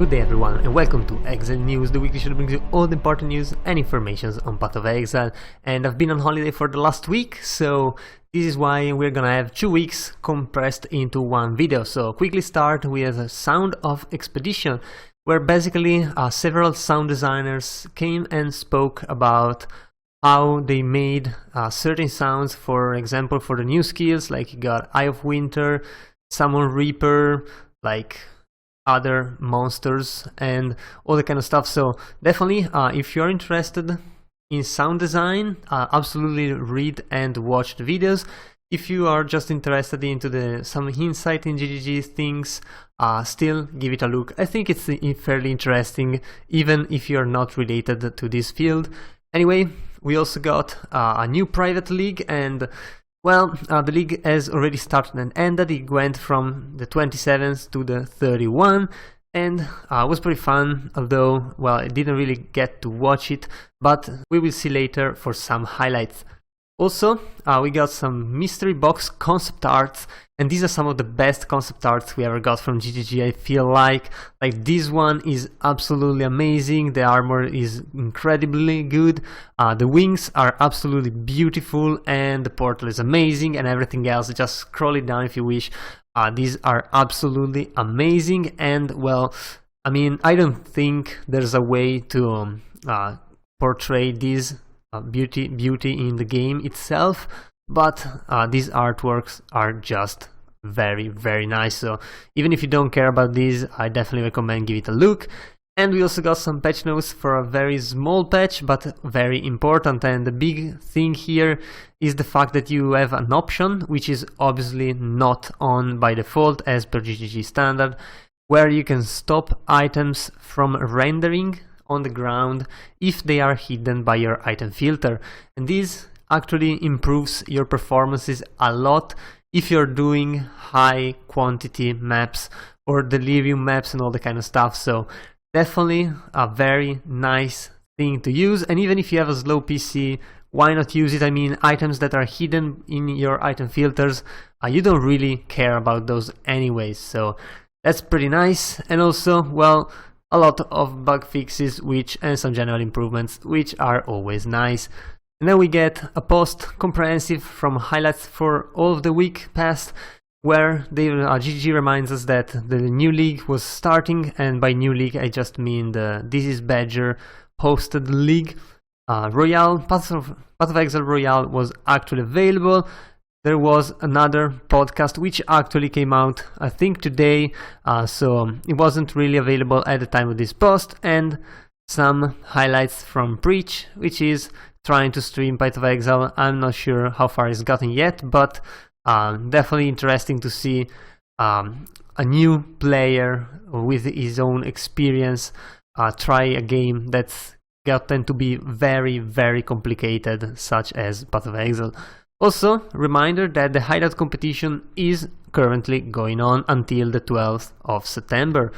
Good day everyone and welcome to Exile News, the weekly show that brings you all the important news and information on Path of Exile. And I've been on holiday for the last week, so this is why we're gonna have 2 weeks compressed into one video. So quickly start with Sound of Expedition, where basically several sound designers came and spoke about how they made certain sounds. For example, for the new skills, like you got Eye of Winter, Summon Reaper, like other monsters and all that kind of stuff. So definitely if you're interested in sound design, absolutely read and watch the videos. If you are just interested into some insight in GGG things, still give it a look. I think it's fairly interesting, even if you're not related to this field. Anyway, we also got a new private league, and well, the league has already started and ended. It went from the 27th to the 31, and it was pretty fun, although, well, I didn't really get to watch it, but we will see later for some highlights. Also, we got some mystery box concept arts, and these are some of the best concept arts we ever got from GGG. I feel like this one is absolutely amazing. The armor is incredibly good, the wings are absolutely beautiful, and the portal is amazing, and everything else, just scroll it down if you wish. These are absolutely amazing, and well, I mean, I don't think there's a way to portray these beauty in the game itself, but these artworks are just very nice. So even if you don't care about these, I definitely recommend give it a look. And we also got some patch notes for a very small patch, but very important. And the big thing here is the fact that you have an option, which is obviously not on by default as per GGG standard, where you can stop items from rendering on the ground if they are hidden by your item filter. And this actually improves your performances a lot if you're doing high quantity maps or delirium maps and all the kind of stuff. So definitely a very nice thing to use, and even if you have a slow PC, why not use it? I mean, items that are hidden in your item filters, you don't really care about those anyways, so that's pretty nice. And also, well, a lot of bug fixes and some general improvements, which are always nice. And then we get a post comprehensive from highlights for all of the week past, where GGG reminds us that the new league was starting, and by new league I just mean the This Is Badger hosted league. Royale, Path of Exile Royale was actually available. There was another podcast which actually came out, I think, today, so it wasn't really available at the time of this post, and some highlights from Preach, which is trying to stream Path of Exile. I'm not sure how far it's gotten yet, but definitely interesting to see a new player with his own experience try a game that's gotten to be very complicated, such as Path of Exile. Also, reminder that the Hideout Competition is currently going on until the 12th of September.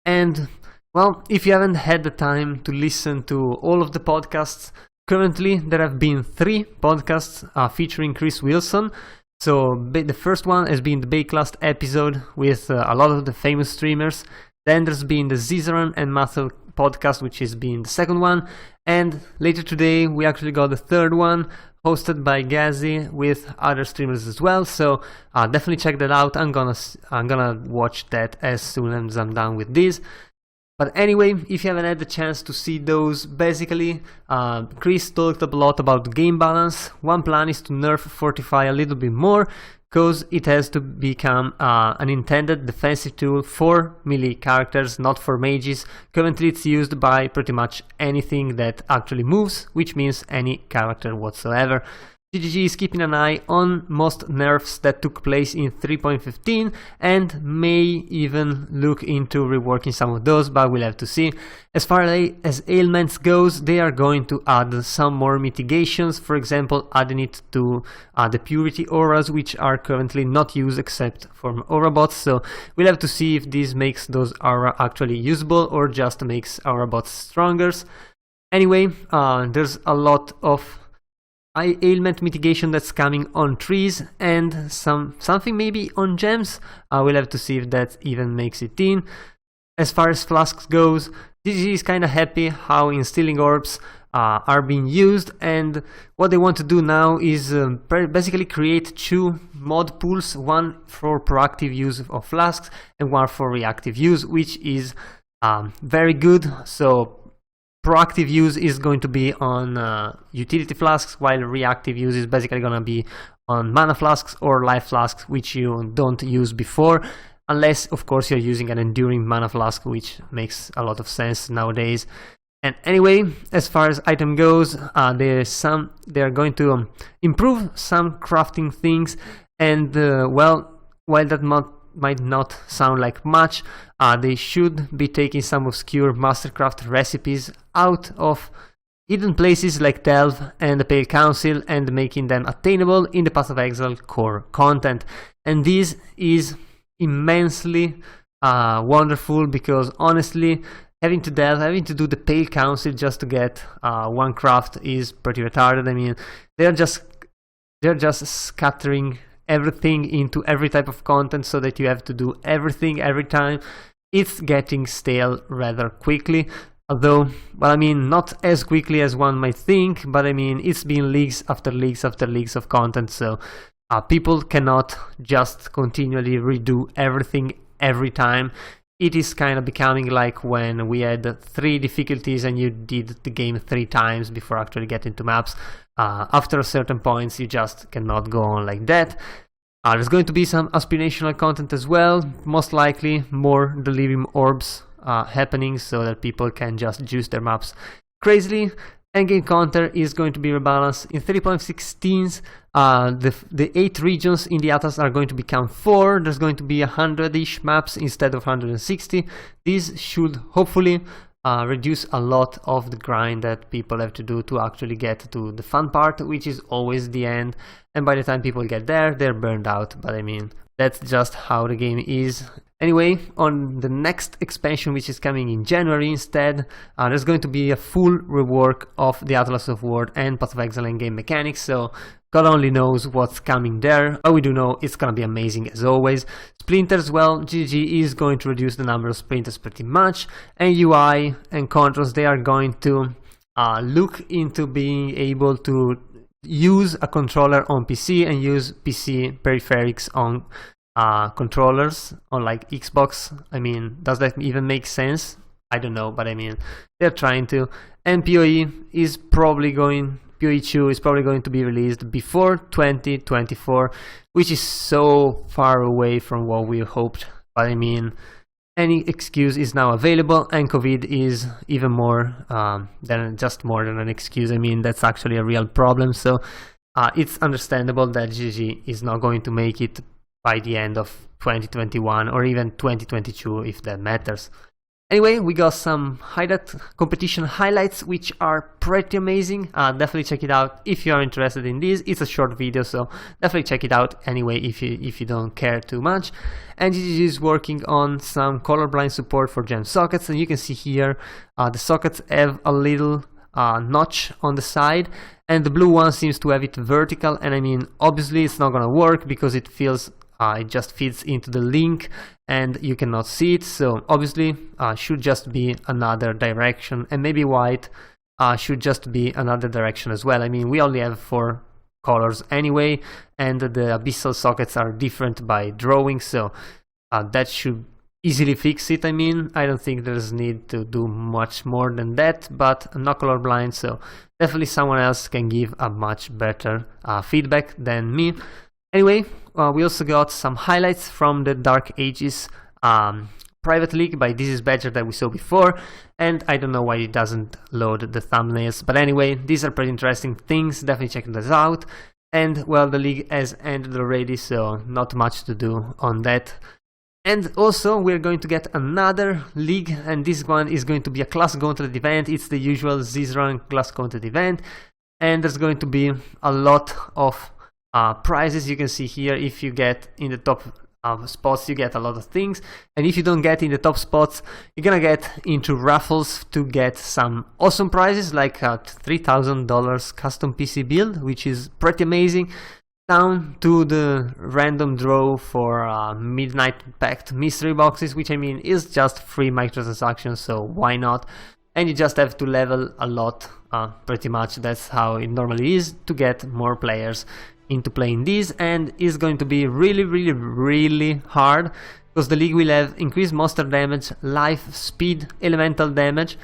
And, well, if you haven't had the time to listen to all of the podcasts, currently there have been 3 podcasts featuring Chris Wilson. So the first one has been the Bakelast episode with a lot of the famous streamers. Then there's been the Zrun and Matthew podcast, which has been the second one. And later today we actually got the third one, hosted by Gazi with other streamers as well. So definitely check that out. I'm gonna watch that as soon as I'm done with this. But anyway, if you haven't had the chance to see those, basically Chris talked a lot about game balance. One plan is to nerf Fortify a little bit more, because it has to become an intended defensive tool for melee characters, not for mages. Currently it's used by pretty much anything that actually moves, which means any character whatsoever. GGG is keeping an eye on most nerfs that took place in 3.15 and may even look into reworking some of those, but we'll have to see. As far as ailments goes, they are going to add some more mitigations, for example adding it to the purity auras, which are currently not used except for aura bots. So we'll have to see if this makes those aura actually usable or just makes aura bots stronger. Anyway, there's a lot of ailment mitigation that's coming on trees and something maybe on gems. We'll have to see if that even makes it in. As far as Flasks goes, GG is kind of happy how instilling orbs are being used, and what they want to do now is basically create 2 mod pools, one for proactive use of Flasks and one for reactive use, which is very good. So proactive use is going to be on utility Flasks, while reactive use is basically going to be on mana Flasks or life Flasks, which you don't use before, unless of course you're using an enduring mana Flask, which makes a lot of sense nowadays. And anyway, as far as item goes, they're going to improve some crafting things, and well, while that might not sound like much, they should be taking some obscure mastercraft recipes out of hidden places like Delve and the Pale Council and making them attainable in the Path of Exile core content. And this is immensely wonderful, because honestly, having to do the Pale Council just to get one craft is pretty retarded. I mean, they're just scattering everything into every type of content so that you have to do everything every time. It's getting stale rather quickly, although, well, I mean, not as quickly as one might think, but I mean, it's been leagues after leagues after leagues of content, so people cannot just continually redo everything every time. It is kind of becoming like when we had 3 difficulties and you did the game 3 times before actually getting to maps. After a certain points, you just cannot go on like that. There's going to be some aspirational content as well, most likely more delirium orbs happening so that people can just juice their maps crazily. Endgame counter is going to be rebalanced. In 3.16, the 8 regions in the Atlas are going to become 4. There's going to be 100-ish maps instead of 160. This should hopefully reduce a lot of the grind that people have to do to actually get to the fun part, which is always the end. And by the time people get there, they're burned out. But I mean, that's just how the game is. Anyway, on the next expansion, which is coming in January instead, there's going to be a full rework of the Atlas of War and Path of Exile and game mechanics, so God only knows what's coming there, but we do know it's gonna be amazing as always. Splinters, well, GG is going to reduce the number of splinters pretty much, and UI and controls, they are going to look into being able to use a controller on PC and use PC peripherals on controllers on like Xbox. I mean, does that even make sense? I don't know, but I mean, they're trying to. And PoE is probably going, PoE 2 is probably going to be released before 2024, which is so far away from what we hoped. But I mean, any excuse is now available, and COVID is even more than just more than an excuse. I mean, that's actually a real problem. So it's understandable that GG is not going to make it by the end of 2021 or even 2022, if that matters. Anyway, we got some Hideout Competition highlights, which are pretty amazing. Definitely check it out if you are interested in this. It's a short video, so definitely check it out anyway if you don't care too much. And GG is working on some colorblind support for gem sockets, and you can see here the sockets have a little notch on the side, and the blue one seems to have it vertical. And I mean, obviously it's not gonna work because it feels it just fits into the link and you cannot see it, so obviously should just be another direction, and maybe white should just be another direction as well. I mean, we only have 4 colors anyway, and the abyssal sockets are different by drawing, so that should easily fix it. I mean, I don't think there's need to do much more than that, but I'm not colorblind, so definitely someone else can give a much better feedback than me. Anyway, we also got some highlights from the Dark Ages private league by This Is Badger that we saw before, and I don't know why it doesn't load the thumbnails, but anyway, these are pretty interesting things. Definitely check this out. And well, the league has ended already, so not much to do on that. And also we're going to get another league, and this one is going to be a class gauntlet event. It's the usual Zrun class gauntlet event, and there's going to be a lot of prizes. You can see here, if you get in the top spots, you get a lot of things, and if you don't get in the top spots, you're gonna get into raffles to get some awesome prizes, like $3,000 custom PC build, which is pretty amazing. down to the random draw for Midnight Pact mystery boxes, which I mean is just free microtransactions, so why not? And you just have to level a lot, pretty much. That's how it normally is, to get more players into playing these, and is going to be really hard, because the league will have increased monster damage, life, speed, elemental damage,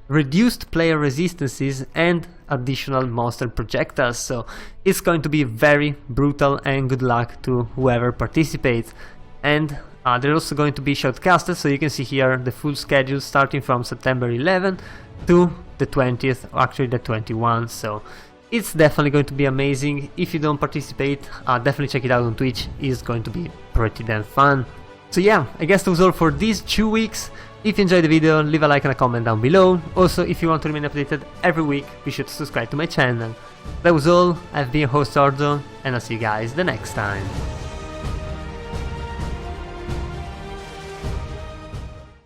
reduced player resistances, and additional monster projectiles. So it's going to be very brutal, and good luck to whoever participates. And they're also going to be shortcasted, so you can see here the full schedule starting from September 11 to the 20th, or actually the 21st. So it's definitely going to be amazing. If you don't participate, definitely check it out on Twitch. It's going to be pretty damn fun. So yeah, I guess that was all for these 2 weeks. If you enjoyed the video, leave a like and a comment down below. Also, if you want to remain updated every week, be sure to subscribe to my channel. That was all. I've been your host Orzo, and I'll see you guys the next time.